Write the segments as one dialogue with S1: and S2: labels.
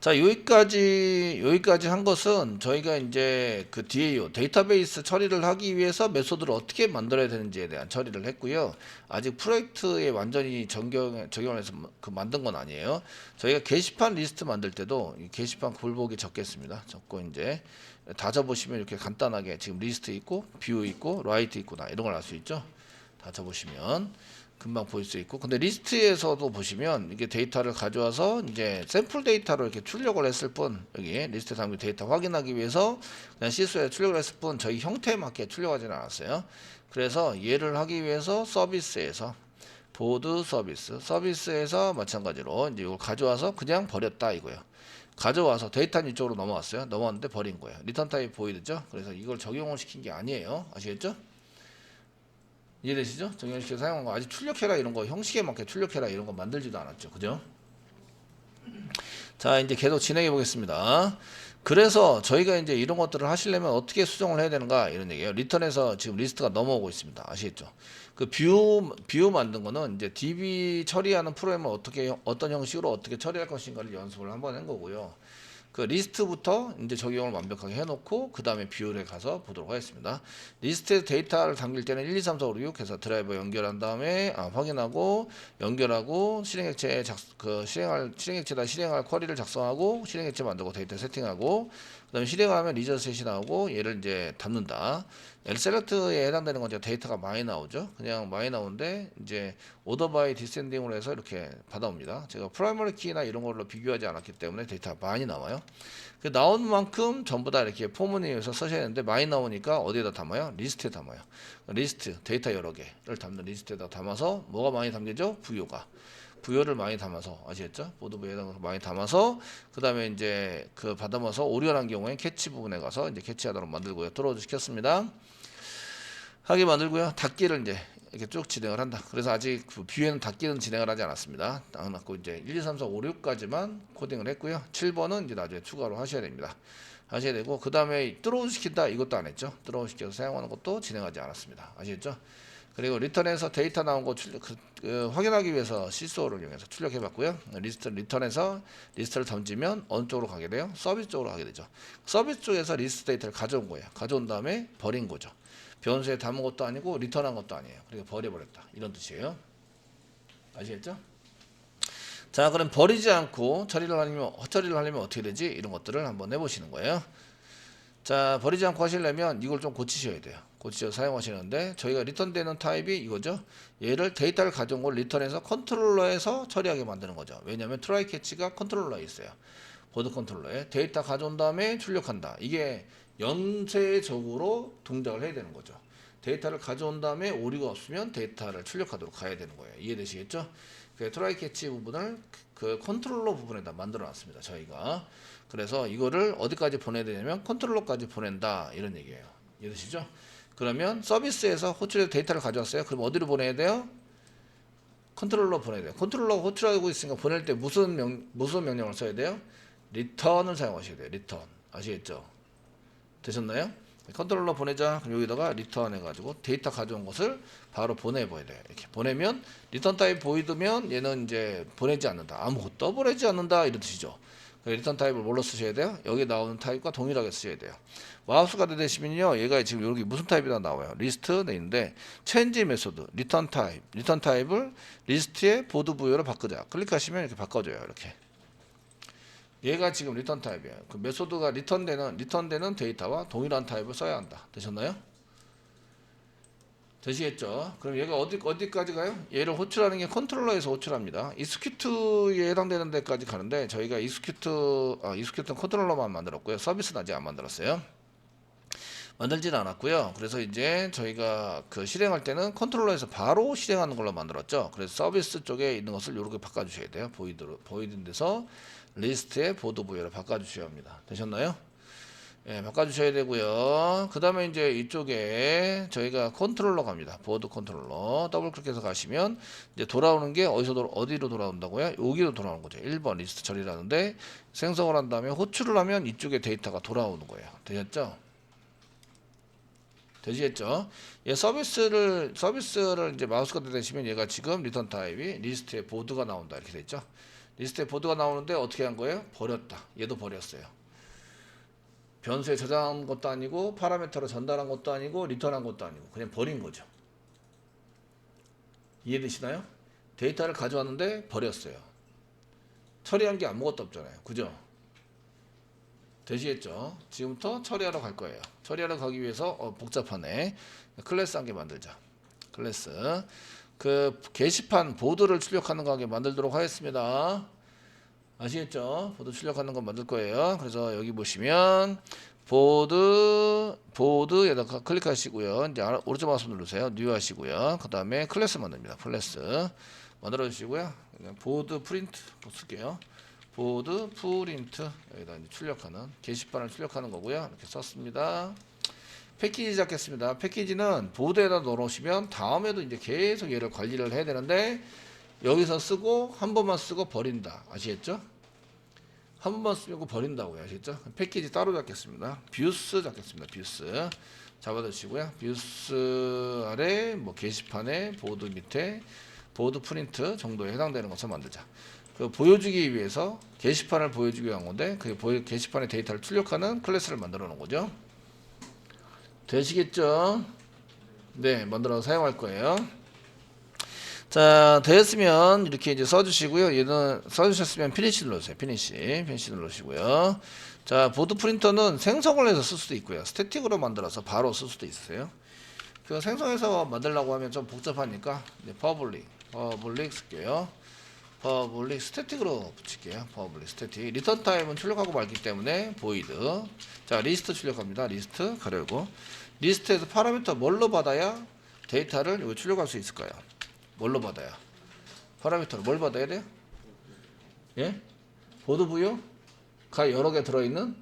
S1: 자, 여기까지 한 것은 저희가 이제 그 DAO, 데이터베이스 처리를 하기 위해서 메소드를 어떻게 만들어야 되는지에 대한 처리를 했고요. 아직 프로젝트에 완전히 적용을 해서 그 만든 건 아니에요. 저희가 게시판 리스트 만들 때도 이 게시판 굴복이 적겠습니다. 적고 이제 다 적으시면 이렇게 간단하게 지금 리스트 있고, 뷰 있고, 라이트 있구나. 이런 걸 알 수 있죠. 다 적으시면. 금방 볼 수 있고, 근데 리스트에서도 보시면 이게 데이터를 가져와서 이제 샘플 데이터로 이렇게 출력을 했을 뿐, 여기 리스트에 담긴 데이터 확인하기 위해서 그냥 실수에 출력을 했을 뿐 저희 형태에 맞게 출력하지는 않았어요. 그래서 얘를 하기 위해서 서비스에서 보드 서비스에서 마찬가지로 이제 이걸 가져와서 그냥 버렸다 이거예요. 가져와서 데이터는 이쪽으로 넘어왔어요. 넘어왔는데 버린 거예요. 리턴 타입 보이드죠. 그래서 이걸 적용을 시킨 게 아니에요. 아시겠죠? 이해되시죠? 정형식에서 사용한 거 아직 출력해라 이런 거 형식에 맞게 출력해라 이런 거 만들지도 않았죠. 그죠? 자, 이제 계속 진행해 보겠습니다. 그래서 저희가 이제 이런 것들을 하시려면 어떻게 수정을 해야 되는가 이런 얘기예요. 리턴에서 지금 리스트가 넘어오고 있습니다. 아시겠죠? 그 뷰 만든 거는 이제 DB 처리하는 프로그램을 어떻게 어떤 형식으로 어떻게 처리할 것인가를 연습을 한번 한 거고요. 그 리스트부터 이제 적용을 완벽하게 해놓고 그 다음에 뷰에 가서 보도록 하겠습니다. 리스트에 데이터를 담길 때는 1, 2, 3, 4, 5, 6 해서 드라이버 연결한 다음에 확인하고 연결하고 실행액체다 실행할 쿼리를 작성하고 실행액체 만들고 데이터 세팅하고 그 다음에 실행하면 리저셋이 나오고 얘를 이제 담는다. 셀렉트에 해당되는 건 이제 데이터가 많이 나오죠. 그냥 많이 나오는데 이제 오더 바이 디센딩으로 해서 이렇게 받아옵니다. 제가 프라이머리 키나 이런 걸로 비교하지 않았기 때문에 데이터가 많이 나와요. 그 나온 만큼 전부 다 이렇게 포문에서 써셔야 되는데 많이 나오니까 어디에다 담아요? 리스트에 담아요. 리스트 데이터 여러 개를 담는 리스트에다 담아서 뭐가 많이 담기죠? 부여를 많이 담아서 아시겠죠? 보드 부여에 많이 담아서 그 다음에 이제 그 받아서 오류한 경우에 캐치 부분에 가서 이제 캐치하도록 만들고요. 들어오도 시켰습니다. 하게 만들고요. 닫기를 이제 이렇게 쭉 진행을 한다. 그래서 아직 그 뷰에는 닫기는 진행을 하지 않았습니다. 당연하고 이제 1, 2, 3, 4, 5, 6까지만 코딩을 했고요. 7번은 이제 나중에 추가로 하셔야 됩니다. 하셔야 되고 그 다음에 뚜로우 시킨다 이것도 안 했죠. 뚜로우 시켜서 사용하는 것도 진행하지 않았습니다. 아시겠죠? 그리고 리턴에서 데이터 나온 거 확인하기 위해서 시소를 이용해서 출력해 봤고요. 리턴에서 리스트를 던지면 어느 쪽으로 가게 돼요? 서비스 쪽으로 가게 되죠. 서비스 쪽에서 리스트 데이터를 가져온 거예요. 가져온 다음에 버린 거죠. 변수에 담은 것도 아니고 리턴한 것도 아니에요. 그리고 버려버렸다. 이런 뜻이에요. 아시겠죠? 자, 그럼 버리지 않고 헛처리를 하려면 어떻게 되지? 이런 것들을 한번 해보시는 거예요. 자, 버리지 않고 하시려면 이걸 좀 고치셔야 돼요. 고치셔서 사용하시는데 저희가 리턴되는 타입이 이거죠. 얘를 데이터를 가져온 걸 리턴해서 컨트롤러에서 처리하게 만드는 거죠. 왜냐하면 트라이 캐치가 컨트롤러에 있어요. 보드 컨트롤러에 데이터 가져온 다음에 출력한다. 이게 연쇄적으로 동작을 해야 되는 거죠. 데이터를 가져온 다음에 오류가 없으면 데이터를 출력하도록 가야 되는 거예요. 이해되시겠죠? 그 트라이 캐치 부분을 그 컨트롤러 부분에다 만들어 놨습니다. 저희가. 그래서 이거를 어디까지 보내야 되냐면 컨트롤러까지 보낸다. 이런 얘기예요. 이해되시죠? 그러면 서비스에서 호출해서 데이터를 가져왔어요. 그럼 어디로 보내야 돼요? 컨트롤러 보내야 돼요. 컨트롤러가 호출하고 있으니까 보낼 때 무슨 명령을 써야 돼요? 리턴을 사용하셔야 돼요. 리턴. 아시겠죠? 되셨나요? 컨트롤러 보내자. 그럼 여기다가 리턴 해가지고 데이터 가져온 것을 바로 보내버려야 돼요. 이렇게 보내면 리턴 타입 보이드면 얘는 이제 보내지 않는다. 아무것도 보내지 않는다. 이런 뜻이죠. 리턴 타입을 뭘로 쓰셔야 돼요? 여기 나오는 타입과 동일하게 쓰셔야 돼요. 마우스가 되시면요, 얘가 지금 여기 무슨 타입이다 나와요? 리스트 돼 있는데 체인지 메소드, 리턴 타입을 리스트의 보드 부여로 바꾸자. 클릭하시면 이렇게 바꿔줘요. 이렇게. 얘가 지금 리턴 타입이에요. 그 메소드가 리턴되는 데이터와 동일한 타입을 써야 한다. 되셨나요? 되시겠죠? 그럼 얘가 어디까지 가요? 얘를 호출하는 게 컨트롤러에서 호출합니다. 이스큐트에 해당되는 데까지 가는데 저희가 이스큐트는 컨트롤러만 만들었고요. 서비스는 아직 안 만들었어요. 만들지는 않았고요. 그래서 이제 저희가 그 실행할 때는 컨트롤러에서 바로 실행하는 걸로 만들었죠. 그래서 서비스 쪽에 있는 것을 이렇게 바꿔주셔야 돼요. 보이는 데서 리스트에 보드 부여를 바꿔주셔야 합니다. 되셨나요? 예, 바꿔주셔야 되고요. 그 다음에 이제 이쪽에 저희가 컨트롤러 갑니다. 보드 컨트롤러 더블 클릭해서 가시면 이제 돌아오는 게 어디로 돌아온다고요? 여기로 돌아오는 거죠. 1번 리스트 처리라는데 생성을 한 다음에 호출을 하면 이쪽에 데이터가 돌아오는 거예요. 되셨죠? 되시겠죠? 얘 서비스를 이제 마우스가 되시면 얘가 지금 리턴 타입이 리스트에 보드가 나온다 이렇게 됐죠? 리스트에 보드가 나오는데 어떻게 한 거예요? 버렸다. 얘도 버렸어요. 변수에 저장한 것도 아니고 파라미터로 전달한 것도 아니고 리턴한 것도 아니고 그냥 버린 거죠. 이해되시나요? 데이터를 가져왔는데 버렸어요. 처리한 게 아무것도 없잖아요. 그죠? 되시겠죠? 지금부터 처리하러 갈 거예요. 처리하러 가기 위해서 복잡하네. 클래스 한 개 만들자. 클래스. 그 게시판 보드를 출력하는 거 하게 만들도록 하겠습니다. 아시겠죠? 보드 출력하는 거 만들 거예요. 그래서 여기 보시면 보드에다가 클릭하시고요. 이제 오른쪽 마우스 누르세요. 뉴 하시고요. 그 다음에 클래스 만듭니다. 클래스 만들어 주시고요. 보드 프린트 쓸게요. 보드 프린트 여기다 이제 출력하는 게시판을 출력하는 거고요. 이렇게 썼습니다. 패키지 잡겠습니다. 패키지는 보드에다 넣어놓으시면 다음에도 이제 계속 얘를 관리를 해야 되는데 여기서 쓰고 한 번만 쓰고 버린다. 아시겠죠? 한 번만 쓰고 버린다고요. 아시겠죠? 패키지 따로 잡겠습니다. 뷰스 잡겠습니다. 뷰스 잡아두시고요. 뷰스 아래 뭐 게시판에 보드 밑에 보드 프린트 정도에 해당되는 것을 만들자. 그 보여주기 위해서 게시판을 보여주기 위한 건데 그 게시판의 데이터를 출력하는 클래스를 만들어 놓은 거죠. 되시겠죠? 네, 만들어서 사용할 거예요. 자, 되었으면 이렇게 이제 써주시고요. 얘는 써주셨으면 피니시 눌러주세요. 피니시 누르시고요. 자, 보드 프린터는 생성을 해서 쓸 수도 있고요. 스태틱으로 만들어서 바로 쓸 수도 있어요. 그 생성해서 만들려고 하면 좀 복잡하니까 이제 퍼블릭 쓸게요. 퍼블릭 스태틱으로 붙일게요. 퍼블릭 스태틱. 리턴 타임은 출력하고 말기 때문에 보이드. 자, 리스트 출력합니다. 리스트 가려고. 리스트에서 파라미터 뭘로 받아야 데이터를 여기 출력할 수 있을까요? 뭘로 받아야? 파라미터를 뭘 받아야 돼요? 예? 보드 부여가 여러 개 들어있는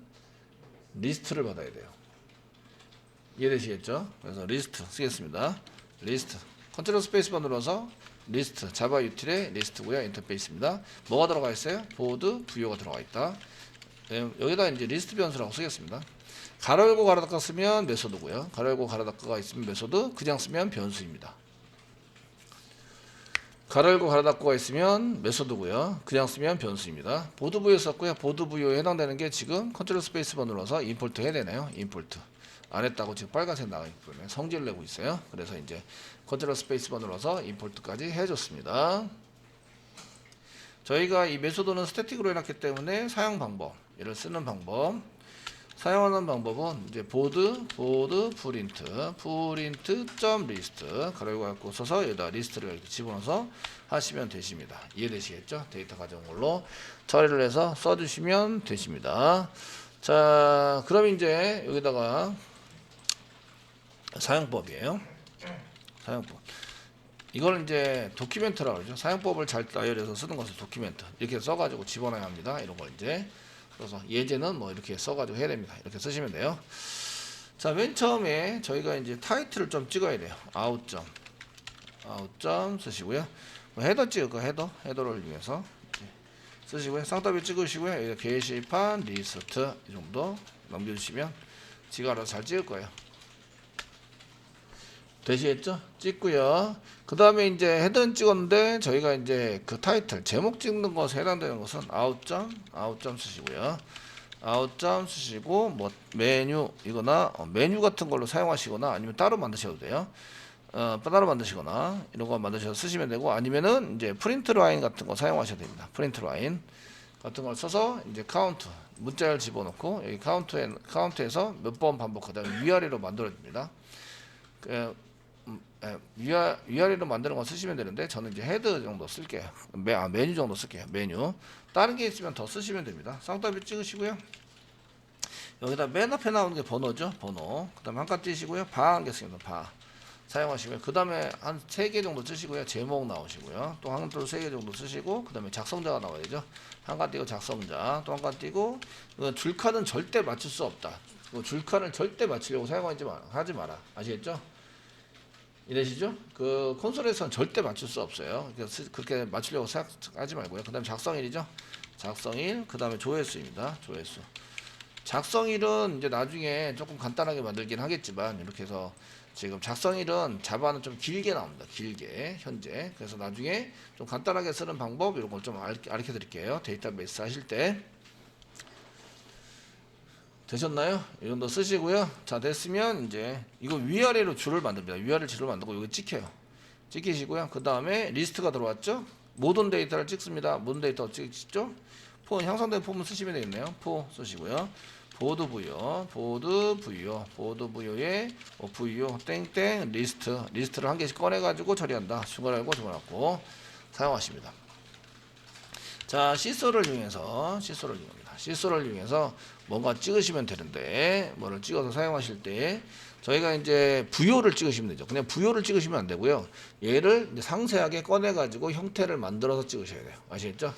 S1: 리스트를 받아야 돼요. 이해되시겠죠? 그래서 리스트 쓰겠습니다. 리스트. 컨트롤 스페이스바 눌러서 리스트. 자바 유틸의 리스트고요. 인터페이스입니다. 뭐가 들어가 있어요? 보드 부여가 들어가 있다. 네, 여기다 이제 리스트 변수라고 쓰겠습니다. 가로 열고 가로 닫고 쓰면 메소드고요. 가로 열고 가로 닫고가 있으면 메소드, 그냥 쓰면 변수입니다. 가로 열고 가로 닫고가 있으면 메소드고요. 그냥 쓰면 변수입니다. 보드 부여 썼고요. 보드 부여에 해당되는 게 지금 컨트롤 스페이스바 눌러서 임포트 해야 되나요? 임포트. 안 했다고 지금 빨간색 나가 있기 때문에 성질을 내고 있어요. 그래서 이제 컨트롤 스페이스바 눌러서 임포트까지 해줬습니다. 저희가 이 메소드는 스태틱으로 해놨기 때문에 사용 방법, 얘를 쓰는 방법, 사용하는 방법은 이제 보드 프린트 점 리스트 가로 갖고 써서 여기다 리스트를 이렇게 집어넣어서 하시면 되십니다. 이해되시겠죠? 데이터 가져온 걸로 처리를 해서 써주시면 되십니다. 자, 그럼 이제 여기다가 사용법이에요. 사용법. 이걸 이제 도큐멘트라고 그러죠. 사용법을 잘 나열해서 쓰는 것을 도큐멘트. 이렇게 써가지고 집어넣어야 합니다. 이런 걸 이제. 그래서 예제는 뭐 이렇게 써가지고 해야 됩니다. 이렇게 쓰시면 돼요. 자, 맨 처음에 저희가 이제 타이틀을 좀 찍어야 돼요. 아웃점 쓰시고요. 헤더 찍을 거 헤더를 위해서 쓰시고요. 쌍따비 찍으시고요. 여기 게시판 리스트 이 정도 넘겨주시면 지가 알아서 잘 찍을 거예요. 되시겠죠? 찍고요. 그 다음에 이제 헤더는 찍었는데 저희가 이제 그 타이틀 제목 찍는 것에 해당되는 것은 아웃점 쓰시고요. 아웃점 쓰시고 뭐 메뉴 이거나 메뉴 같은 걸로 사용하시거나 아니면 따로 만드셔도 돼요. 따로 만드시거나 이런 거 만드셔서 쓰시면 되고 아니면은 이제 프린트 라인 같은 거 사용하셔도 됩니다. 프린트 라인 같은 걸 써서 이제 카운트 문자를 집어넣고 여기 카운트에서 몇 번 반복하다 위아래로 만들어줍니다. 위아래로 만드는 거 쓰시면 되는데 저는 이제 헤드 정도 쓸게요. 메뉴 정도 쓸게요. 메뉴. 다른 게 있으면 더 쓰시면 됩니다. 쌍따비 찍으시고요. 여기다 맨 앞에 나오는 게 번호죠. 번호. 그 다음에 한 칸 띄시고요. 바 한 개 쓰겠습니다. 바. 사용하시고요. 그 다음에 한 3개 정도 쓰시고요. 제목 나오시고요. 또 한 칸 3개 정도 쓰시고 그 다음에 작성자가 나와야 되죠. 한 칸 띄고 작성자. 또 한 칸 띄고 줄칸은 절대 맞출 수 없다. 줄칸을 절대 맞추려고 하지 마라. 아시겠죠? 이해되시죠? 그 콘솔에서는 절대 맞출 수 없어요. 그렇게 맞추려고 생각하지 말고요. 그 다음에 작성일이죠. 작성일, 그 다음에 조회수입니다. 조회수. 작성일은 이제 나중에 조금 간단하게 만들긴 하겠지만 이렇게 해서 지금 작성일은 자바는 좀 길게 나옵니다. 길게 현재. 그래서 나중에 좀 간단하게 쓰는 방법 이런 걸 좀 가르쳐 드릴게요. 데이터베이스 하실 때. 되셨나요? 이 정도 쓰시고요. 자, 됐으면 이제 이거 위아래로 줄을 만듭니다. 위아래 줄을 만들고 여기 찍혀요. 찍히시고요. 그 다음에 리스트가 들어왔죠? 모든 데이터를 찍습니다. 모든 데이터 찍죠? 향상된 폼을 쓰시면 되겠네요. 쓰시고요. 보드 부여, 부여 땡땡 리스트를 한 개씩 꺼내가지고 처리한다. 중괄하고 중괄하고 사용하십니다. 자, 시소를 이용해서 뭔가 찍으시면 되는데, 뭐를 찍어서 사용하실 때, 저희가 이제 부여를 찍으시면 되죠. 그냥 부여를 찍으시면 안 되고요. 얘를 이제 상세하게 꺼내가지고 형태를 만들어서 찍으셔야 돼요. 아시겠죠?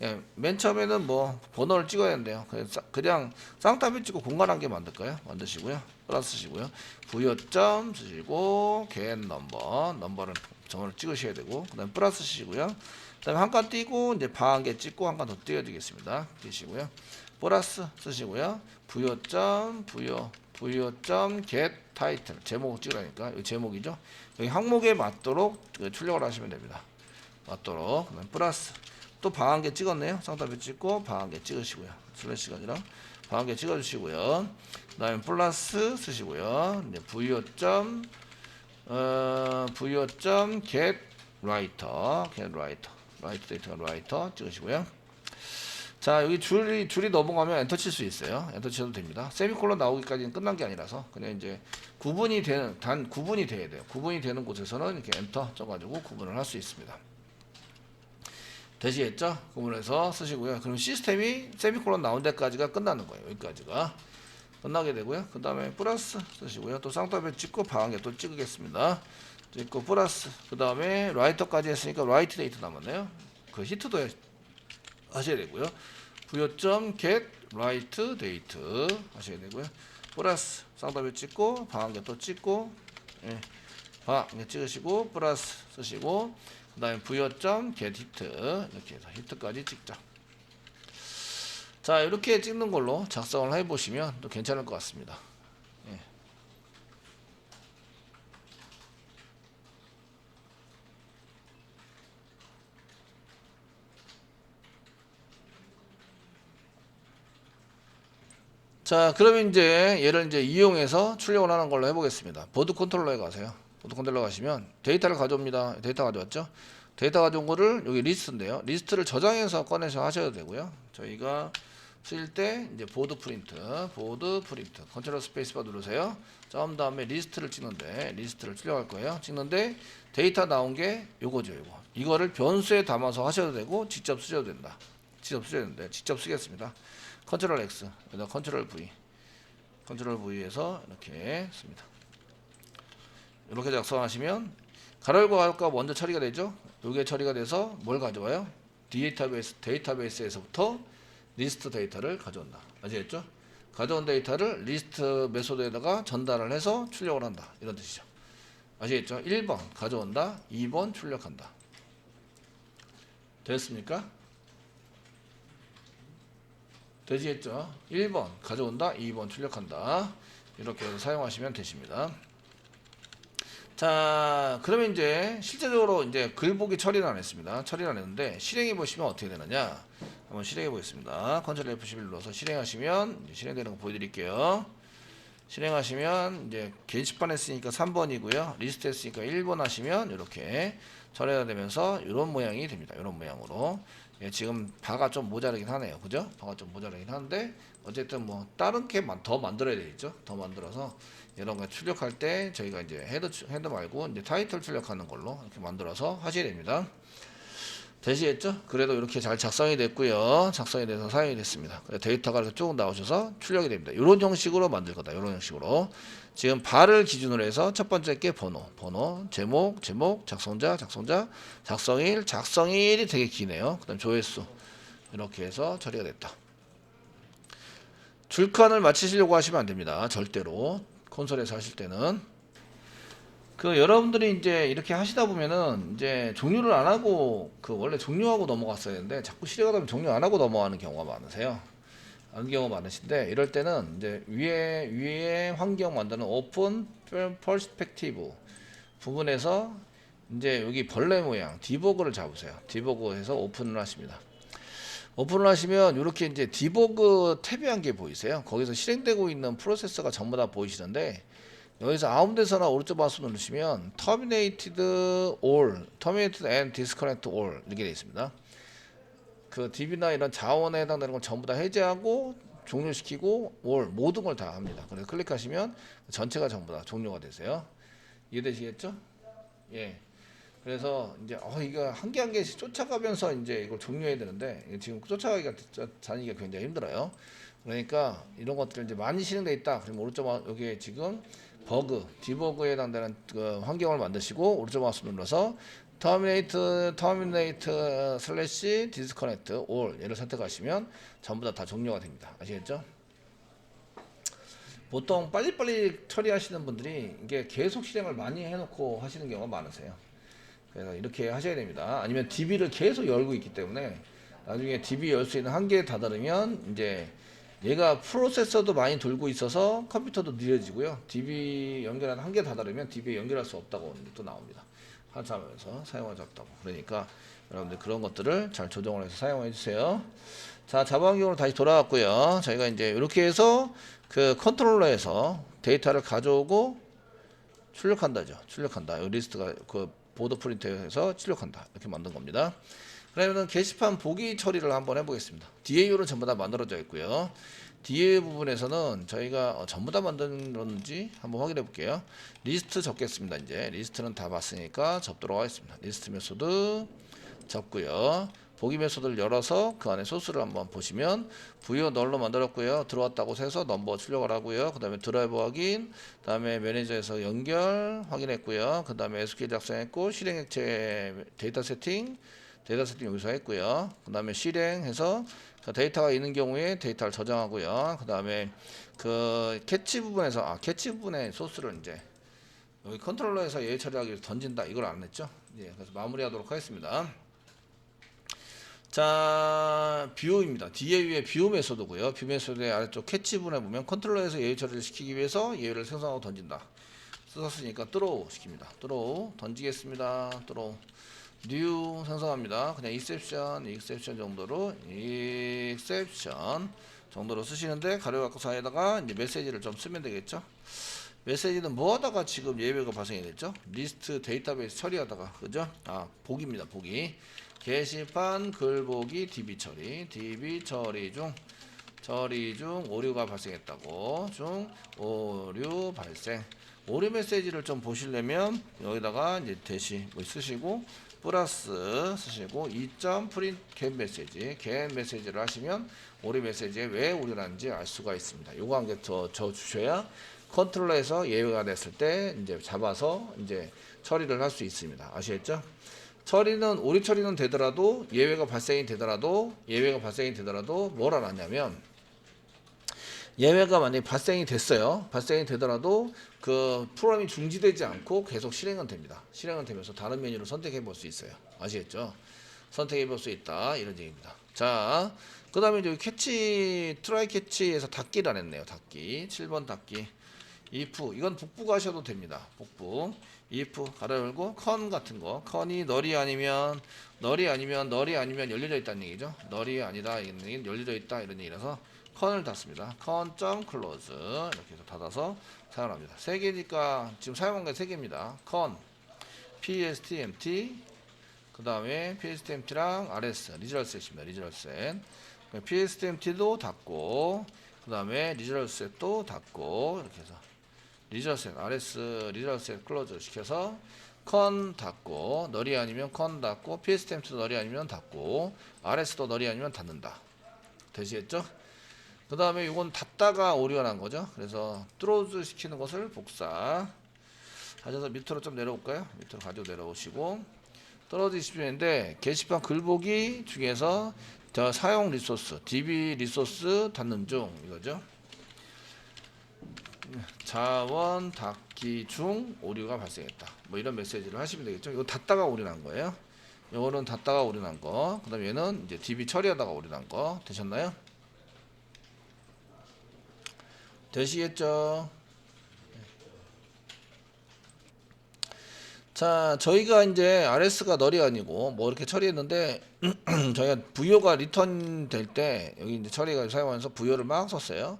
S1: 예, 맨 처음에는 뭐 번호를 찍어야 된대요. 그냥 쌍따비 찍고 공간 한 개 만들까요? 만드시고요. 플러스 쓰시고요. 부여점 쓰시고 get 넘버를 점을 찍으셔야 되고, 그다음 플러스 쓰시고요. 그다음에 한 칸 띄고 이제 바 한 개 찍고 한 칸 더 띄워주겠습니다. 띄시고요. 플러스 쓰시고요. 부여점 get 타이틀 제목 찍으라니까 이 제목이죠. 여기 항목에 맞도록 출력을 하시면 됩니다. 맞도록. 그다음 플러스 또 방 한 개 찍었네요. 쌍따비 찍고 방 한 개 찍으시고요. 슬래시가 아니라 방 한 개 찍어주시고요. 그 다음에 플러스 쓰시고요. 이제 부여점 get writer 데이터가 writer 찍으시고요. 자, 여기 줄이 넘어가면 엔터 칠 수 있어요. 엔터 쳐도 됩니다. 세미콜론 나오기까지는 끝난 게 아니라서 그냥 이제 구분이 돼야 돼요. 구분이 되는 곳에서는 이렇게 엔터 쳐가지고 구분을 할 수 있습니다. 되시겠죠? 구분해서 쓰시고요. 그럼 시스템이 세미콜론 나온 데까지가 끝나는 거예요. 여기까지가 끝나게 되고요. 그 다음에 플러스 쓰시고요. 또 쌍따비 찍고 방에 또 찍겠습니다. 찍고 플러스 그 다음에 라이터까지 했으니까 라이트 데이터 남았네요. 그 히트도 하셔야 되고요. 부여점 get write date 하셔야 되고요. 플러스 쌍따비 찍고 방에 또 찍고 방에 찍으시고 플러스 쓰시고 그 다음에 부여점 get hit 이렇게 해서 히트까지 찍자. 자, 이렇게 찍는 걸로 작성을 해보시면 또 괜찮을 것 같습니다. 자, 그러면 이제 얘를 이제 이용해서 출력을 하는 걸로 해보겠습니다. 보드 컨트롤러에 가세요. 보드 컨트롤러 가시면 데이터를 가져옵니다. 데이터 가져왔죠? 데이터 가져온 거를 여기 리스트인데요. 리스트를 저장해서 꺼내서 하셔도 되고요. 저희가 쓸 때 이제 보드 프린트 컨트롤 스페이스바 누르세요. 점 다음에 리스트를 찍는데 리스트를 출력할 거예요. 찍는데 데이터 나온 게 요거죠. 이거를 변수에 담아서 하셔도 되고 직접 쓰셔도 된다. 직접 쓰겠습니다. 컨트롤 X, 그다음 컨트롤 V에서 이렇게 씁니다. 이렇게 작성하시면 가로열고 가로가 먼저 처리가 되죠. 이게 처리가 돼서 뭘 가져와요? 데이터베이스에서부터 리스트 데이터를 가져온다. 아시겠죠? 가져온 데이터를 리스트 메소드에다가 전달을 해서 출력을 한다. 이런 뜻이죠. 아시겠죠? 1번 가져온다. 2번 출력한다. 됐습니까? 되시겠죠? 1번 가져온다. 2번 출력한다. 이렇게 해서 사용하시면 되십니다. 자, 그러면 이제 실제적으로 이제 글보기 처리는 안 했습니다. 처리는 안 했는데 실행해 보시면 어떻게 되느냐? 한번 실행해 보겠습니다. 컨트롤 F11 눌러서 실행하시면 이제 실행되는 거 보여드릴게요. 실행하시면 이제 게시판 했으니까 3번이고요. 리스트 했으니까 1번 하시면 이렇게 처리가 되면서 이런 모양이 됩니다. 이런 모양으로. 예, 지금 바가 좀 모자라긴 하네요. 그죠? 바가 좀 모자라긴 하는데 어쨌든 뭐 다른 게 더 만들어야 되겠죠? 더 만들어서 이런 거 출력할 때 저희가 이제 헤더 말고 이제 타이틀 출력하는 걸로 이렇게 만들어서 하셔야 됩니다. 되시겠죠? 그래도 이렇게 잘 작성이 됐고요. 작성이 돼서 사용이 됐습니다. 데이터가 이렇게 쭉 나오셔서 출력이 됩니다. 이런 형식으로 만들 거다. 이런 형식으로. 지금 발을 기준으로 해서 첫 번째 게 번호, 제목, 작성자, 작성일이 되게 기네요. 그 다음 조회수. 이렇게 해서 처리가 됐다. 줄칸을 맞추시려고 하시면 안 됩니다. 절대로. 콘솔에서 하실 때는. 여러분들이 이제 이렇게 하시다 보면은 이제 종료를 안 하고 원래 종료하고 넘어갔어야 되는데 자꾸 실행하다 보면 종료 안 하고 넘어가는 경우가 많으세요. 안 경우 많으신데 이럴 때는 이제 위에 환경 만드는 오픈 퍼스펙티브 부분에서 이제 여기 벌레 모양 디버그를 잡으세요. 디버그해서 오픈을 하십니다. 오픈을 하시면 이렇게 이제 디버그 탭이 한 개 보이세요? 거기서 실행되고 있는 프로세서가 전부 다 보이시는데 여기서 아무 데서나 오른쪽 마우스 누르시면 terminated all, terminated and disconnect all 이렇게 되어 있습니다. 그 DB나 이런 자원에 해당되는 건 전부 다 해제하고 종료시키고 all 모든 걸 다 합니다. 그래서 클릭하시면 전체가 전부 다 종료가 되세요. 이해되시겠죠? 예. 그래서 이제 이거 한 개 한 개씩 쫓아가면서 이제 이걸 종료해야 되는데 지금 쫓아가기가 다니기가 굉장히 힘들어요. 그러니까 이런 것들 이제 많이 실행돼 있다. 그러면 오른쪽 여기에 지금 버그, 디버그에 해당되는 그 환경을 만드시고 오른쪽 마우스 눌러서 terminate slash disconnect all 얘를 선택하시면 전부 다 종료가 됩니다. 아시겠죠? 보통 빨리빨리 처리하시는 분들이 이게 계속 실행을 많이 해놓고 하시는 경우가 많으세요. 그래서 이렇게 하셔야 됩니다. 아니면 DB를 계속 열고 있기 때문에 나중에 DB 열 수 있는 한계에 다다르면 이제 얘가 프로세서도 많이 돌고 있어서 컴퓨터도 느려지고요. DB 연결하는 한계에 다다르면 DB에 연결할 수 없다고 또 나옵니다. 한참하면서 사용하지 않다고. 그러니까 여러분들 그런 것들을 잘 조정을 해서 사용해 주세요. 자, 자바 환경으로 다시 돌아왔고요. 저희가 이제 이렇게 해서 그 컨트롤러에서 데이터를 가져오고 출력한다죠. 출력한다. 이 리스트가 그 보드 프린터에서 출력한다. 이렇게 만든 겁니다. 그러면 게시판 보기 처리를 한번 해보겠습니다. DAU는 전부 다 만들어져 있고요. DAU 부분에서는 저희가 전부 다 만들었는지 한번 확인해 볼게요. 리스트 적겠습니다. 이제 리스트는 다 봤으니까 접도록 하겠습니다. 리스트 메소드 접고요. 보기 메소드를 열어서 그 안에 소스를 한번 보시면 부여 널로 만들었고요. 들어왔다고 해서 넘버 출력을 하고요. 그 다음에 드라이버 확인, 그 다음에 매니저에서 연결 확인했고요. 그 다음에 SQL 작성했고 실행액체 데이터 세팅 여기서 했고요. 그 다음에 실행해서 데이터가 있는 경우에 데이터를 저장하고요. 그 다음에 그 캐치 부분에서 캐치 부분의 소스를 이제 여기 컨트롤러에서 예외 처리하기 위해서 던진다. 이걸 안 했죠. 예, 그래서 마무리하도록 하겠습니다. 자, 뷰입니다. DAU의 뷰 메소드고요. 뷰 메소드의 아래쪽 캐치 부분에 보면 컨트롤러에서 예외 처리를 시키기 위해서 예외를 생성하고 던진다. 썼으니까 throw 시킵니다. throw 던지겠습니다. throw new 생성합니다. 그냥 exception 정도로 쓰시는데 가로 갖고 사이에다가 이제 메시지를 좀 쓰면 되겠죠. 메시지는 뭐 하다가 지금 예외가 발생이 됐죠? 리스트 데이터베이스 처리하다가, 그죠? 보기입니다. 보기. 게시판 글 보기 DB 처리 중 오류가 발생했다고. 오류 발생. 오류 메시지를 좀 보시려면 여기다가 이제 대시 쓰시고 플러스 쓰시고 2점 프린트 get 메시지를 하시면 오류 메시지에 왜 오류 났는지 알 수가 있습니다. 요거 한 개 더 주셔야 컨트롤러에서 예외가 됐을 때 이제 잡아서 이제 처리를 할 수 있습니다. 아시겠죠? 오류 처리는 되더라도 예외가 발생이 되더라도 뭘 안 하냐면 예외가 만약에 발생이 되더라도 그 프로그램이 중지되지 않고 계속 실행은 됩니다. 실행은 되면서 다른 메뉴를 선택해 볼 수 있어요. 아시겠죠? 선택해 볼 수 있다. 이런 얘기입니다. 자, 그 다음에 여기 트라이 캐치에서 닫기를 안 했네요. 닫기. 7번 닫기. if, 이건 북부 하셔도 됩니다. 북부. if, 가로 열고, con 같은 거. con이 널이 아니면 열려져 있다는 얘기죠. 널이 아니다. 이는 열려져 있다. 이런 얘기라서 con을 닫습니다. con.close. 이렇게 해서 닫아서 사용합니다. 세 개니까 지금 사용한 게 세 개입니다. con, pstmt, 그 다음에 pstmt랑 rs, 리저럴셋입니다. 리저럴셋. pstmt도 닫고, 그 다음에 리저럴셋도 닫고, 이렇게 해서 리저셋, rs 리저셋 클로즈 시켜서 con 닫고, 널이 아니면 con 닫고, pstmt도 널이 아니면 닫고, rs도 널이 아니면 닫는다. 되시겠죠? 그 다음에 이건 닫다가 오류가 난 거죠. 그래서 throws 시키는 것을 복사 하셔서 밑으로 좀 내려올까요? 밑으로 가지고 내려오시고 떨어지시는데 게시판 글보기 중에서 사용 리소스, DB 리소스 닫는 중 이거죠. 자원 닫기 중 오류가 발생했다. 뭐 이런 메시지를 하시면 되겠죠. 이거 닫다가 오류 난 거예요. 이거는 닫다가 오류 난 거. 그다음 얘는 이제 DB 처리하다가 오류 난 거. 되셨나요? 되시겠죠? 자, 저희가 이제 RS가 널이 아니고 뭐 이렇게 처리했는데 저희가 부여가 리턴 될 때 여기 이제 처리가 사용하면서 부여를 막 썼어요.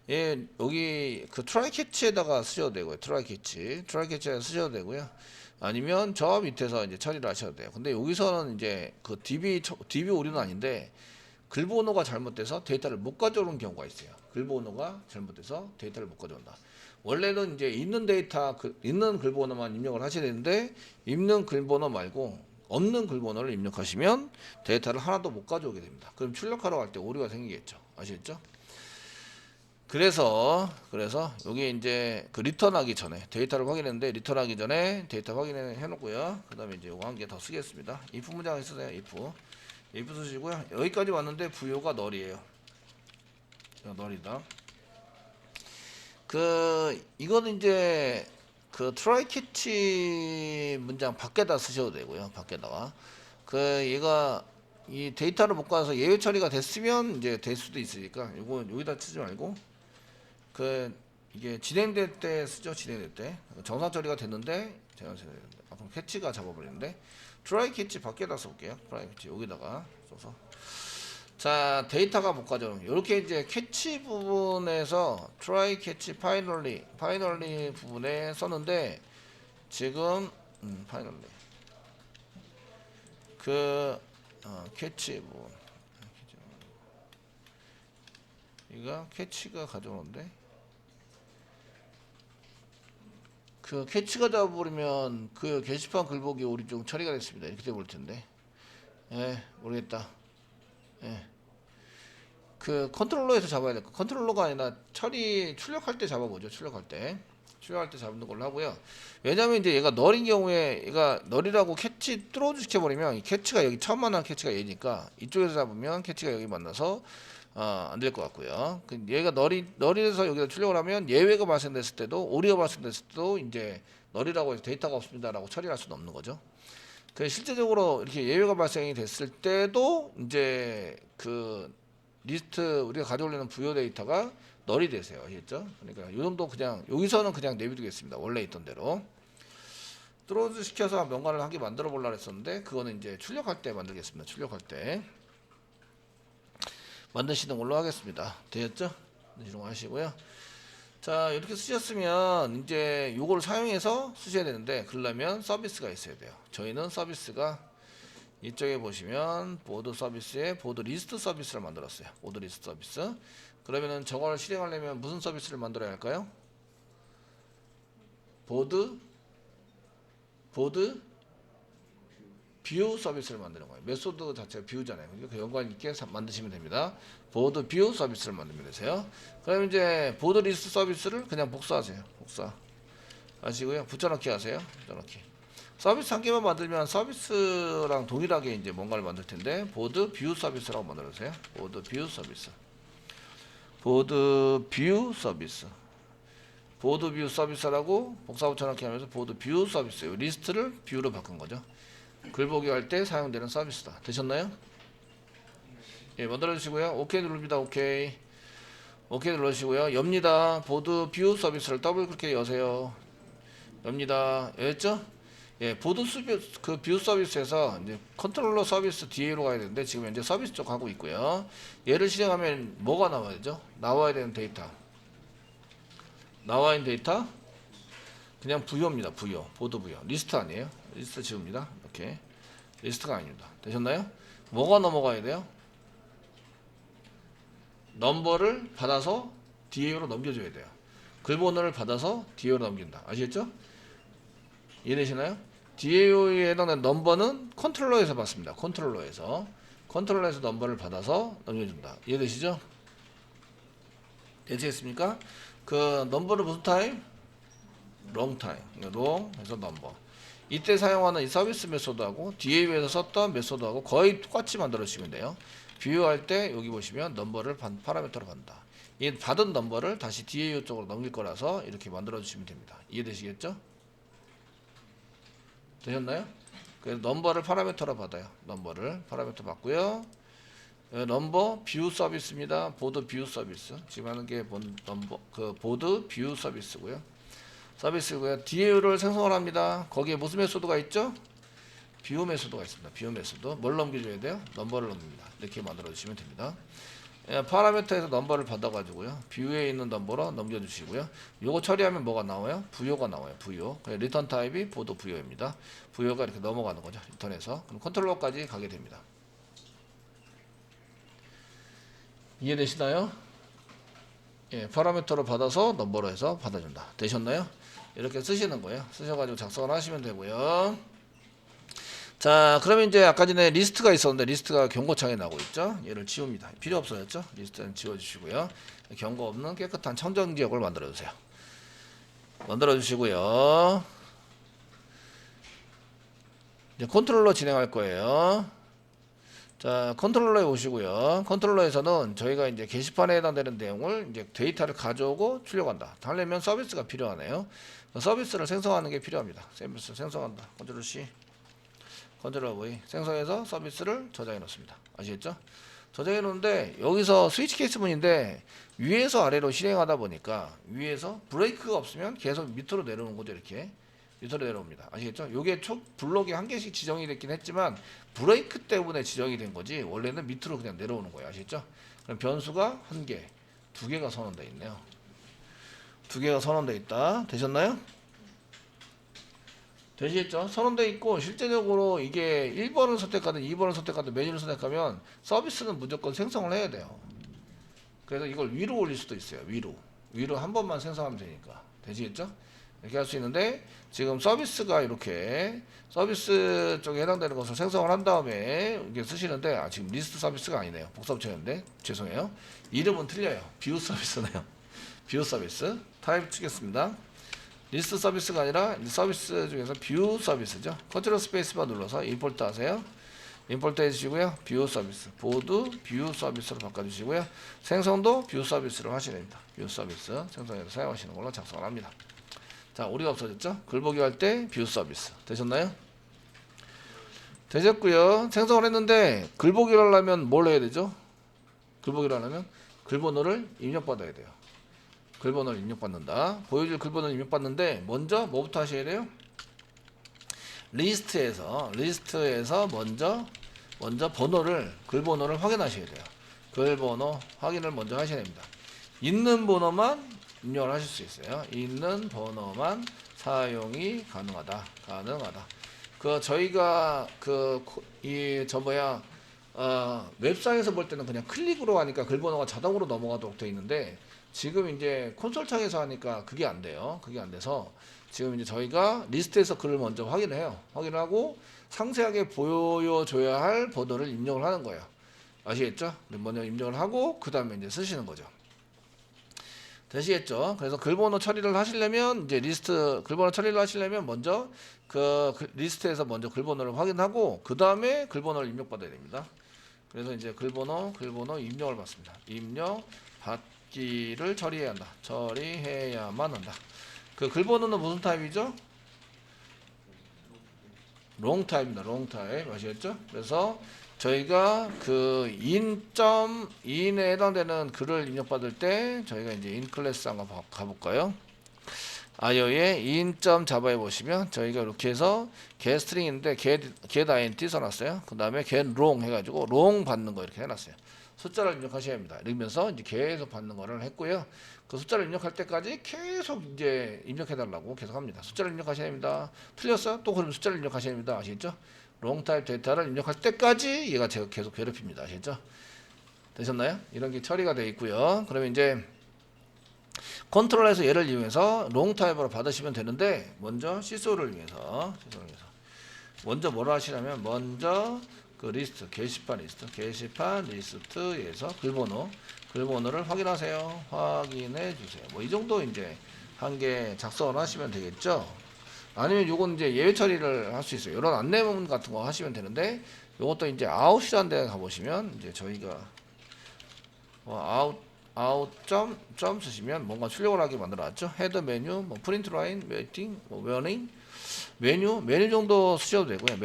S1: 예, 여기 그 트라이 캐치에다가 쓰셔도 되고요. 트라이 캐치에 쓰셔도 되고요. 아니면 저 밑에서 이제 처리를 하셔도 돼요. 근데 여기서는 이제 그 DB 오류는 아닌데 글 번호가 잘못돼서 데이터를 못 가져오는 경우가 있어요. 글 번호가 잘못돼서 데이터를 못 가져온다. 원래는 이제 있는 데이터, 있는 글 번호만 입력을 하셔야 되는데 있는 글 번호 말고 없는 글 번호를 입력하시면 데이터를 하나도 못 가져오게 됩니다. 그럼 출력하러 갈 때 오류가 생기겠죠. 아시겠죠? 그래서 여기 이제 그 리턴하기 전에 데이터를 확인했는데 리턴하기 전에 데이터 확인해 놓고요. 그다음에 이제 요거 한 개 더 쓰겠습니다. if 문장 쓰세요. if 쓰시고요. 여기까지 왔는데 부여가 널이에요. 널이다. 이거는 이제 그 트라이 캐치 문장 밖에다 쓰셔도 되고요. 밖에다가 얘가 이 데이터를 못 가서 예외 처리가 됐으면 이제 될 수도 있으니까 이거 여기다 쓰지 말고 이게 진행될 때 쓰죠. 진행될 때 정상 처리가 됐는데 앞으로 캐치가 잡아버리는데 트라이 캐치 밖에다 써볼게요. 트라이 캐치 여기다가 써서 자 데이터가 못 가져오는 이렇게 이제 캐치 부분에서 트라이 캐치 파이널리 부분에 썼는데 지금 파이널리 캐치 부분 이거 캐치가 가져오는데 캐치가 잡아버리면 게시판 글보기 우리 좀 처리가 됐습니다. 이렇게 돼버릴 텐데 모르겠다. 컨트롤러에서 잡아야 될 거. 컨트롤러가 아니라 출력할 때 잡아보죠. 출력할 때 잡는 걸로 하고요. 왜냐면 이제 얘가 널인 경우에 얘가 널이라고 캐치 뚫어주 시켜버리면 이 캐치가 여기 처음 만난 캐치가 얘니까 이쪽에서 잡으면 캐치가 여기 만나서 안 될 것 같고요. 얘가 널이라서 여기다 출력을 하면 예외가 발생됐을 때도 오류가 발생됐을 때도 이제 널이라고 해서 데이터가 없습니다라고 처리할 수는 없는 거죠. 실제적으로 이렇게 예외가 발생이 됐을 때도 이제 리스트 우리가 가져오려는 부여 데이터가 널이 되세요. 아시겠죠? 그러니까 이 정도 그냥 여기서는 그냥 내비두겠습니다. 원래 있던 대로 뚫어주 시켜서 명관을 한 개 만들어 보려고 했었는데 그거는 이제 출력할 때 만들겠습니다. 출력할 때 만드시는 걸로 하겠습니다. 되셨죠? 이런 거 하시고요. 자 이렇게 쓰셨으면 이제 요걸 사용해서 쓰셔야 되는데 그러려면 서비스가 있어야 돼요. 저희는 서비스가 이쪽에 보시면 보드 서비스에 보드 리스트 서비스를 만들었어요. 보드 리스트 서비스. 그러면은 저걸 실행하려면 무슨 서비스를 만들어야 할까요? 보드 뷰 서비스를 만드는 거예요. 메소드 자체가 뷰잖아요. 그러니까 연관 있게 만드시면 됩니다. 보드 뷰 서비스를 만들면 되세요. 그럼 이제 보드 리스트 서비스를 그냥 복사하세요. 복사하시고요. 붙여넣기 하세요. 붙여넣기. 서비스 한 개만 만들면 서비스랑 동일하게 이제 뭔가를 만들 텐데 보드 뷰 서비스라고 만들어주세요. 보드 뷰 서비스. 보드 뷰 서비스라고 복사 붙여넣기 하면서 보드 뷰 서비스 리스트를 뷰로 바꾼 거죠. 글보기 할 때 사용되는 서비스다. 되셨나요? 예, 만들어 주시고요. 오케이 누릅니다. 오케이 눌러주시고요. 엽니다. 보드 뷰 서비스를 더블 클릭해 여세요. 엽니다. 열렸죠? 예, 보드 뷰 서비스에서 이제 컨트롤러 서비스 DA로 가야 되는데 지금 현재 서비스 쪽 하고 있고요. 얘를 실행하면 뭐가 나와야 되죠? 나와야 되는 데이터. 나와 있는 데이터 그냥 부여입니다. 부여. 보드 부여. 리스트 아니에요. 리스트 지웁니다. 이렇게. 리스트가 아닙니다. 되셨나요? 뭐가 넘어가야 돼요? 넘버를 받아서 DA로 넘겨줘야 돼요. 글번호를 받아서 DA로 넘긴다. 아시겠죠? 이해되시나요? DAO에 해당되는 넘버는 컨트롤러에서 받습니다. 컨트롤러에서 넘버를 받아서 넘겨준다. 이해되시죠? 되시겠습니까? 넘버를 무슨 타임? 롱 타임. 롱 해서 넘버. 이때 사용하는 이 서비스 메소드하고 DAO에서 썼던 메소드하고 거의 똑같이 만들어 주시면 돼요. 뷰할 때 여기 보시면 넘버를 파라미터로 받는다. 이 받은 넘버를 다시 DAO 쪽으로 넘길 거라서 이렇게 만들어 주시면 됩니다. 이해되시겠죠? 되셨나요? 그래서 넘버를 파라미터로 받아요. 넘버를 파라미터 받고요. 넘버 뷰 서비스입니다. 보드 뷰 서비스. 지금 하는 게 넘버 그 보드 뷰 서비스고요. 서비스고요. DAU를 생성을 합니다. 거기에 무슨 메소드가 있죠? 뷰 메소드가 있습니다. 뷰 메소드. 뭘 넘겨줘야 돼요? 넘버를 넘깁니다. 이렇게 만들어 주시면 됩니다. 파라미터에서 넘버를 받아가지고요. 뷰에 있는 넘버로 넘겨주시고요. 요거 처리하면 뭐가 나와요? 부여가 나와요. 부여. 리턴 타입이 보드 부여입니다. 부여가 이렇게 넘어가는 거죠. 리턴에서. 그럼 컨트롤러까지 가게 됩니다. 이해되시나요? 예, 파라미터로 받아서 넘버로 해서 받아준다. 되셨나요? 이렇게 쓰시는 거예요. 쓰셔가지고 작성을 하시면 되고요. 자, 그러면 이제 아까 전에 리스트가 있었는데 리스트가 경고창에 나오고 있죠. 얘를 지웁니다. 필요 없어졌죠. 리스트는 지워주시고요. 경고 없는 깨끗한 청정 지역을 만들어 주세요. 만들어 주시고요. 이제 컨트롤러 진행할 거예요. 자, 컨트롤러에 오시고요. 컨트롤러에서는 저희가 이제 게시판에 해당되는 내용을 이제 데이터를 가져오고 출력한다. 하려면 서비스가 필요하네요. 서비스를 생성하는 게 필요합니다. 서비스 생성한다. 컨트롤 C, 컨트롤 V 생성해서 서비스를 저장해 놓습니다. 아시겠죠? 저장해 놓는데 여기서 스위치 케이스 문인데 위에서 아래로 실행하다 보니까 위에서 브레이크가 없으면 계속 밑으로 내려오는 거죠. 이렇게 밑으로 내려옵니다. 아시겠죠? 요게 촉 블록이 한 개씩 지정이 됐긴 했지만 브레이크 때문에 지정이 된 거지 원래는 밑으로 그냥 내려오는 거예요. 아시겠죠? 그럼 변수가 한 개, 두 개가 선언되어 있네요. 두 개가 선언되어 있다. 되셨나요? 되시겠죠? 선언되어 있고 실제적으로 이게 1번을 선택하든 2번을 선택하든 메뉴를 선택하면 서비스는 무조건 생성을 해야 돼요. 그래서 이걸 위로 올릴 수도 있어요. 위로 한 번만 생성하면 되니까. 되시겠죠? 이렇게 할 수 있는데 지금 서비스가 이렇게 서비스 쪽에 해당되는 것을 생성을 한 다음에 이게 쓰시는데 지금 리스트 서비스가 아니네요. 복사붙였는데 죄송해요. 이름은 틀려요. 뷰 서비스네요. 뷰 서비스 타입 치겠습니다. 리스트 서비스가 아니라 서비스 중에서 뷰 서비스죠. 컨트롤 스페이스바 눌러서 임포트 하세요. 임포트 해주시고요. 뷰 서비스 보드 뷰 서비스로 바꿔주시고요. 생성도 뷰 서비스로 하시면 됩니다. 뷰 서비스 생성해서 사용하시는 걸로 작성을 합니다. 자, 오류가 없어졌죠? 글보기 할 때 뷰 서비스 되셨나요? 되셨고요. 생성을 했는데 글보기를 하려면 뭘 해야 되죠? 글보기를 하려면 글번호를 입력받아야 돼요. 글번호를 입력받는다. 보여줄 글번호를 입력받는데 먼저 뭐부터 하셔야 돼요? 리스트에서 먼저 글번호를 확인하셔야 돼요. 글번호 확인을 먼저 하셔야 됩니다. 있는 번호만 입력을 하실 수 있어요. 있는 번호만 사용이 가능하다. 저희가 웹상에서 볼 때는 그냥 클릭으로 하니까 글번호가 자동으로 넘어가도록 되어 있는데 지금 이제 콘솔 창에서 하니까 그게 안 돼요. 그게 안 돼서 지금 이제 저희가 리스트에서 글을 먼저 확인을 해요. 확인하고 상세하게 보여줘야 할 번호를 입력을 하는 거예요. 아시겠죠? 먼저 입력을 하고 그 다음에 이제 쓰시는 거죠. 되시겠죠? 그래서 글번호 처리를 하시려면 이제 글번호 처리를 하시려면 먼저 리스트에서 먼저 글번호를 확인하고 그 다음에 글번호를 입력받아야 됩니다. 그래서 이제 글번호 입력을 받습니다. 입력 받기를 처리해야 한다. 처리해야만 한다. 그 글번호는 무슨 타입이죠? 롱 타입입니다. 롱 타입 아시겠죠? 그래서 저희가 그 in에 해당되는 글을 입력받을 때 저희가 이제 in-클래스 한번 가볼까요? IO에 in.java에 보시면 저희가 이렇게 해서 getString인데 get int 써놨어요. 그 다음에 get long 해가지고 long 받는 거 이렇게 해놨어요. 숫자를 입력하셔야 합니다. 이러면서 이제 계속 받는 거를 했고요. 그 숫자를 입력할 때까지 계속 이제 입력해달라고 계속 합니다. 숫자를 입력하셔야 됩니다. 틀렸어요? 또 그럼 숫자를 입력하셔야 됩니다. 아시겠죠? 롱 타입 데이터를 입력할 때까지 얘가 제가 계속 괴롭힙니다. 아시겠죠? 되셨나요? 이런 게 처리가 되어 있고요. 그러면 이제 컨트롤에서 얘를 이용해서 롱 타입으로 받으시면 되는데 먼저 시소를 위해서 먼저 뭐를 하시냐면 먼저 그 리스트 게시판 리스트에서 글번호를 확인하세요. 확인해 주세요. 뭐 이 정도 이제 한 개 작성을 하시면 되겠죠. 아니면 요건 이제 예외 처리를 할 수 있어요. 이런 안내문 같은 거 하시면 되는데 요것도 이제 아웃이라는 데 가보시면 이제 저희가 아웃 점 쓰시면 뭔가 출력을 하게 만들어놨죠. 헤더 메뉴, 뭐 프린트 라인, 웨이팅, 뭐 웨어닝, 메뉴 정도 쓰셔도 되고요.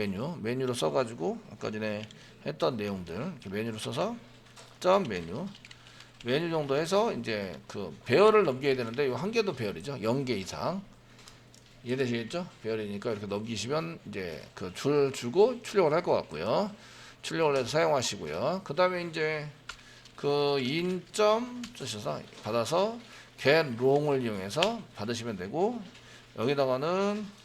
S1: 메뉴로 써가지고 아까 전에 했던 내용들 이렇게 메뉴로 써서 점 메뉴. 메뉴 정도 해서 이제 그 배열을 넘겨야 되는데 이 한 개도 배열이죠. 0개 이상. 이해되시겠죠? 배열이니까 이렇게 넘기시면 이제 그 줄 주고 출력을 할 것 같고요. 출력을 해서 사용하시고요. 그 다음에 이제 그 인점 쓰셔서 받아서 get long을 이용해서 받으시면 되고, 여기다가는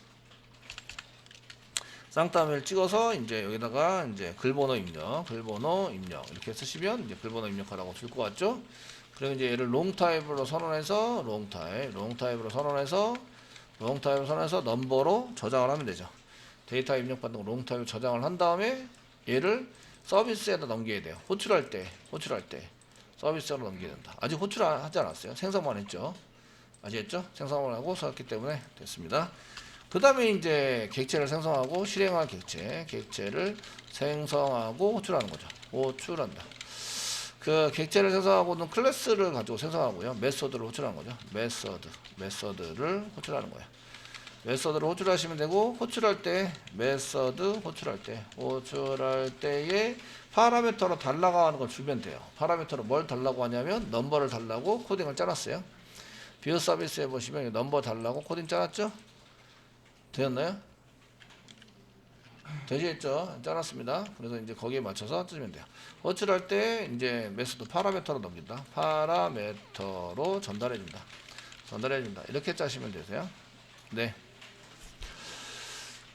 S1: 쌍따옴을 찍어서 이제 여기다가 이제 글번호 입력 이렇게 쓰시면 이제 글번호 입력하라고 줄 것 같죠? 그리고 이제 얘를 long 타입으로 선언해서 long 타입으로 선언해서 넘버로 저장을 하면 되죠. 데이터 입력받는 거 long 타입으로 저장을 한 다음에 얘를 서비스에다 넘겨야 돼요. 호출할 때 서비스로 넘겨야 된다. 아직 호출하지 않았어요. 생성만 했죠. 아시겠죠? 생성만 하고 썼기 때문에 됐습니다. 그 다음에 이제 객체를 생성하고 실행할 객체를 생성하고 호출하는 거죠. 호출한다. 그 객체를 생성하고는 클래스를 가지고 생성하고요. 메소드를 호출하는 거죠. 메소드를 호출하는 거예요. 메소드를 호출하시면 되고, 호출할 때 메소드 호출할 때에 파라미터로 달라고 하는 걸 주면 돼요. 파라미터로 뭘 달라고 하냐면 넘버를 달라고 코딩을 짜놨어요. 뷰 서비스에 보시면 넘버 달라고 코딩 짜놨죠? 되었나요? 되시겠죠? 짜놨습니다. 그래서 이제 거기에 맞춰서 쓰면 돼요. 호출할 때 이제 메소드 파라미터로 넘긴다. 파라미터로 전달해준다. 이렇게 짜시면 되세요. 네.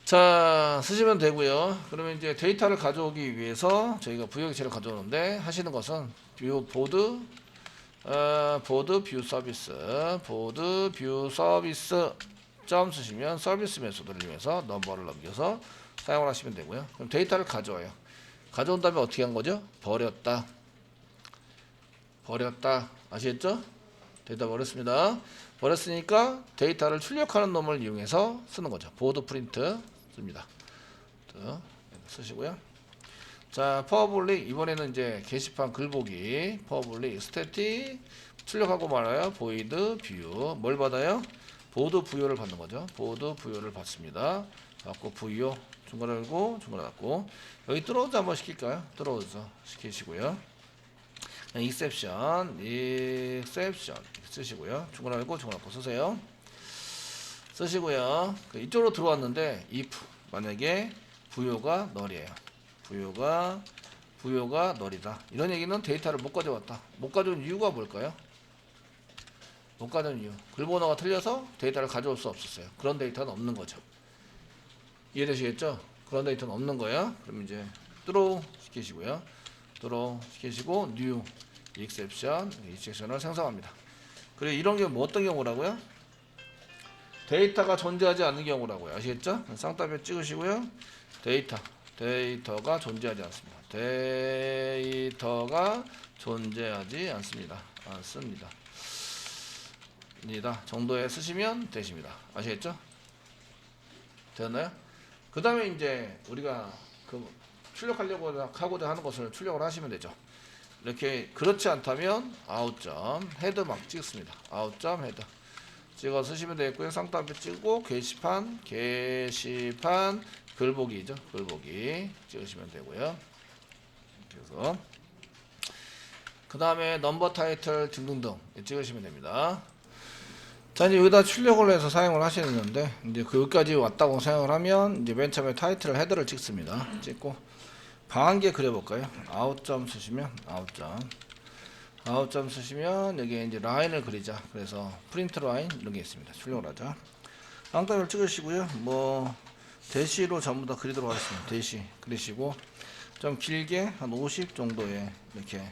S1: 자, 쓰시면 되고요. 그러면 이제 데이터를 가져오기 위해서 저희가 부여 객체를 가져오는데 하시는 것은 보드 뷰 서비스 점 쓰시면 서비스 메소드를 이용해서 넘버를 넘겨서 사용을 하시면 되고요. 그럼 데이터를 가져와요. 가져온 다음에 어떻게 한 거죠? 버렸다. 아시겠죠? 데이터 버렸습니다. 버렸으니까 데이터를 출력하는 놈을 이용해서 쓰는 거죠. 보드 프린트 씁니다. 쓰시고요. 자, 퍼블릭 이번에는 이제 게시판 글보기 퍼블릭 스태틱 출력하고 말아요. 보이드 뷰 뭘 받아요? 보드 부여를 받는 거죠. 보드 부여를 받습니다. 갖고 부여 중괄호 열고 중괄호 닫고, 여기 뚫어서 한번 시킬까요? 뚫어서 시키시고요. exception 쓰시고요. 중괄호 열고 중괄호 닫고 쓰시고요. 이쪽으로 들어왔는데 if 만약에 부여가 널이에요. 부여가 널이다. 이런 얘기는 데이터를 못 가져왔다. 못 가져온 이유가 뭘까요? 못 가져온 이유. 글번호가 틀려서 데이터를 가져올 수 없었어요. 그런 데이터는 없는 거죠. 이해되시겠죠? 그런 데이터는 없는 거야. 그럼 이제 throw 시키시고요. new exception을 생성합니다. 그리고 이런 경우 뭐 어떤 경우라고요? 데이터가 존재하지 않는 경우라고요. 아시겠죠? 쌍따옴표 찍으시고요. 데이터가 존재하지 않습니다. 데이터가 존재하지 않습니다. 정도에 쓰시면 되십니다. 아시겠죠? 되었나요? 그 다음에 이제 우리가 그 출력하고자 하는 것을 출력을 하시면 되죠. 이렇게 그렇지 않다면 아웃점 헤드 막 찍습니다. 아웃점 헤드 찍어 쓰시면 되겠고요. 쌍따옴표 찍고 게시판 글보기죠. 글보기 찍으시면 되고요. 그래서 그 다음에 넘버 타이틀 등등등 찍으시면 됩니다. 자, 이제 여기다 출력을 해서 사용을 하시는데, 이제 여기까지 왔다고 생각을 하면 이제 맨 처음에 타이틀 헤더를 찍습니다. 찍고 방한개 그려볼까요? 아웃점 쓰시면 아웃점 쓰시면 여기에 이제 라인을 그리자. 그래서 프린트 라인 이런 게 있습니다. 출력을 하자. 쌍따옴을 찍으시고요. 뭐 대시로 전부 다 그리도록 하겠습니다. 대시 그리시고 좀 길게 한 50 정도에 이렇게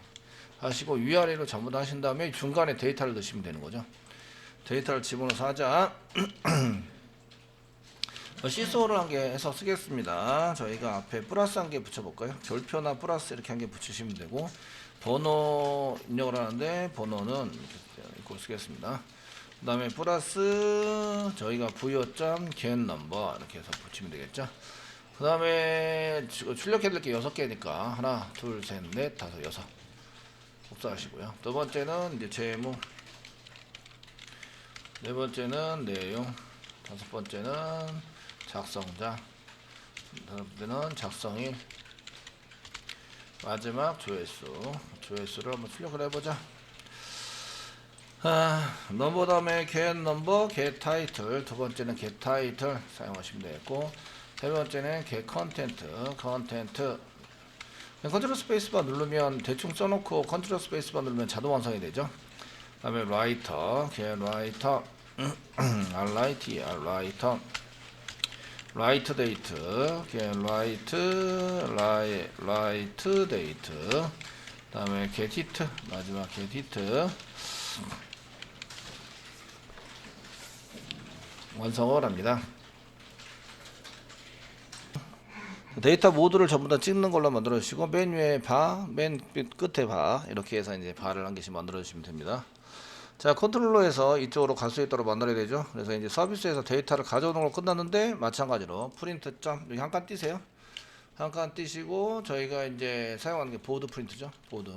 S1: 하시고 위아래로 전부 다 하신 다음에 중간에 데이터를 넣으시면 되는 거죠. 데이터를 집어넣어서 하자. 시소를 한 개 해서 쓰겠습니다. 저희가 앞에 플러스 한 개 붙여볼까요? 별표나 플러스 이렇게 한 개 붙이시면 되고, 번호 입력을 하는데 번호는 이렇게 쓰겠습니다. 그 다음에 플러스 저희가 부여점 get number 이렇게 해서 붙이면 되겠죠. 그 다음에 출력해야 될 게 6개니까 하나 둘 셋 넷 다섯 여섯 복사하시고요. 두 번째는 이제 제목, 네 번째는 내용, 다섯 번째는 작성자, 다섯 번째는 작성일, 마지막 조회수를 한번 출력을 해보자. 넘버 다음에 get 넘버, get 타이틀, 두 번째는 get 타이틀 사용하시면 되겠고, 세 번째는 get 컨텐트. 컨트롤 스페이스바 누르면 대충 써놓고 컨트롤 스페이스바 누르면 자동 완성이 되죠. 다음에 라이터, get 라이터, 라이터, 라이트 데이트, 라이트 데이트, 다음에 get it, 마지막 get it 완성을 합니다. 데이터 모드를 전부 다 찍는 걸로 만들어 주시고, 맨 위에 바, 맨 끝에 바, 이렇게 해서 이제 바를 한 개씩 만들어 주시면 됩니다. 자, 컨트롤러에서 이쪽으로 갈 수 있도록 만들어야 되죠. 그래서 이제 서비스에서 데이터를 가져오는 걸 끝났는데, 마찬가지로 프린트 점 여기 한 칸 띄세요. 한 칸 띄시고, 저희가 이제 사용하는 게 보드 프린트죠. 보드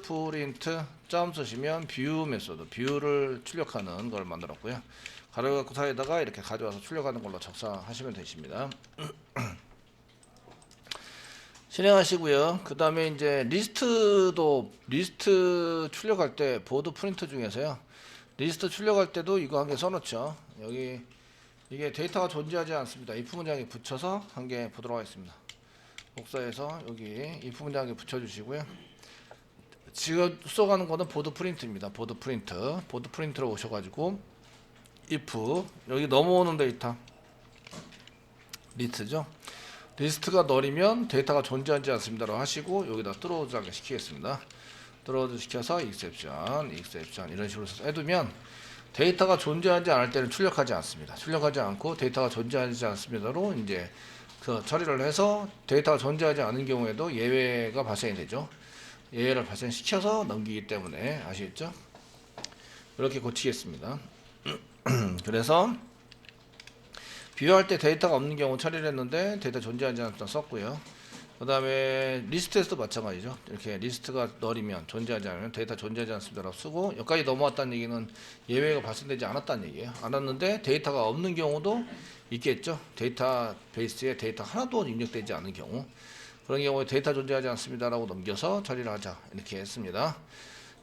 S1: 프린트 점 쓰시면 뷰 메소드, 뷰를 출력하는 걸 만들었고요. 가로 사이에다가 이렇게 가져와서 출력하는 걸로 작성하시면 되십니다. 실행하시고요. 그 다음에 이제 리스트 출력할 때 보드 프린트 중에서요. 리스트 출력할 때도 이거 한 개 써놓죠. 여기 이게 데이터가 존재하지 않습니다. if 문장에 붙여서 한 개 보도록 하겠습니다. 복사해서 여기 if 문장에 붙여주시고요. 지금 써가는 거는 보드 프린트입니다. 보드 프린트로 오셔가지고 if 여기 넘어오는 데이터 리스트죠. 리스트가 널이면 데이터가 존재하지 않습니다라고 하시고 여기다 뚫어오게 시키겠습니다. 뚫어오게 시켜서 exception 이런 식으로 해두면 데이터가 존재하지 않을 때는 출력하지 않습니다. 출력하지 않고 데이터가 존재하지 않습니다로 이제 그 처리를 해서 데이터가 존재하지 않은 경우에도 예외가 발생이 되죠. 예외를 발생시켜서 넘기기 때문에 아시겠죠? 이렇게 고치겠습니다. 그래서 비교할 때 데이터가 없는 경우 처리를 했는데 데이터 존재하지 않다 썼고요. 그 다음에 리스트에서도 마찬가지죠. 이렇게 리스트가 널이면 존재하지 않으면 데이터 존재하지 않습니다라고 쓰고, 여기까지 넘어왔다는 얘기는 예외가 발생되지 않았다는 얘기예요. 않았는데 데이터가 없는 경우도 있겠죠. 데이터베이스에 데이터 하나도 입력되지 않은 경우, 그런 경우에 데이터 존재하지 않습니다라고 넘겨서 처리를 하자 이렇게 했습니다.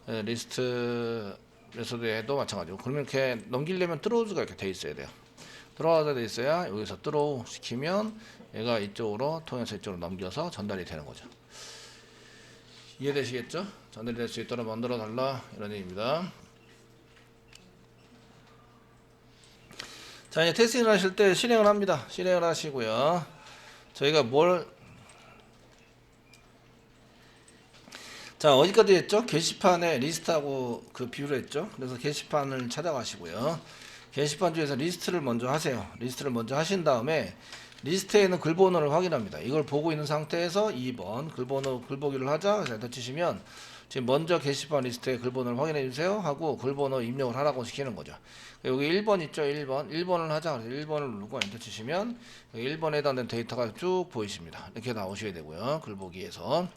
S1: 리스트 메소드에도 마찬가지고, 그러면 이렇게 넘기려면 트로우즈가 이렇게 돼 있어야 돼요. 들어가서 돼 있어야 여기서 트로우 시키면 얘가 이쪽으로 통해서 이쪽으로 넘겨서 전달이 되는 거죠. 이해되시겠죠? 전달이 될 수 있도록 만들어 달라 이런 얘기입니다. 자, 이제 테스팅을 하실 때 실행을 합니다. 실행을 하시고요. 저희가 자, 어디까지 했죠? 게시판에 리스트하고 그 비율을 했죠. 그래서 게시판을 찾아가시고요. 게시판 중에서 리스트를 먼저 하세요. 리스트를 먼저 하신 다음에 리스트에 있는 글번호를 확인합니다. 이걸 보고 있는 상태에서 2번 글보기를 하자. 그래서 엔터 치시면 지금 먼저 게시판 리스트의 글번호를 확인해 주세요 하고 글번호 입력을 하라고 시키는 거죠. 여기 1번 있죠. 1번을 하자. 그래서 1번을 누르고 엔터 치시면 여기 1번에 해당된 데이터가 쭉 보이십니다. 이렇게 나오셔야 되고요. 글보기에서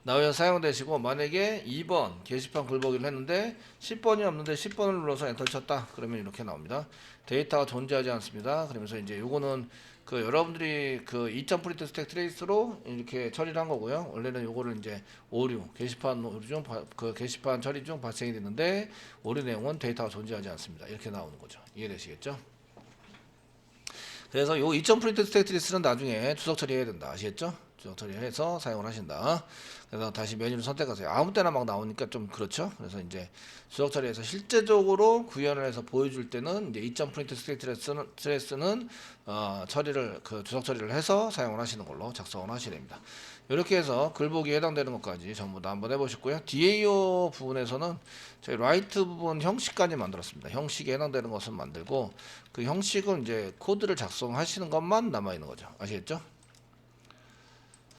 S1: 나와서 사용되시고, 만약에 2번 게시판 글보기를 했는데 10번이 없는데 10번을 눌러서 엔터를 쳤다. 그러면 이렇게 나옵니다. 데이터가 존재하지 않습니다. 그러면서 이제 요거는 그 여러분들이 그 2점 프린트 스택 트레이스로 이렇게 처리를 한 거고요. 원래는 요거를 이제 오류 게시판 오류 중 그 게시판 처리 중 발생이 됐는데 오류 내용은 데이터가 존재하지 않습니다. 이렇게 나오는 거죠. 이해되시겠죠? 그래서 요 2점 프린트 스택 트레이스는 나중에 주석 처리해야 된다. 아시겠죠? 주석 처리해서 사용을 하신다. 그래서 다시 메뉴를 선택하세요. 아무 때나 막 나오니까 좀 그렇죠. 그래서 이제 주석 처리해서 실제적으로 구현을 해서 보여줄 때는 이제 2점 프린트 스트레스는 처리를 주석 처리를 해서 사용을 하시는 걸로 작성을 하셔야 됩니다. 이렇게 해서 글보기에 해당되는 것까지 전부 다 한번 해보셨고요. DAO 부분에서는 저희 라이트 부분 형식까지 만들었습니다. 형식에 해당되는 것은 만들고 그 형식을 이제 코드를 작성하시는 것만 남아 있는 거죠. 아시겠죠?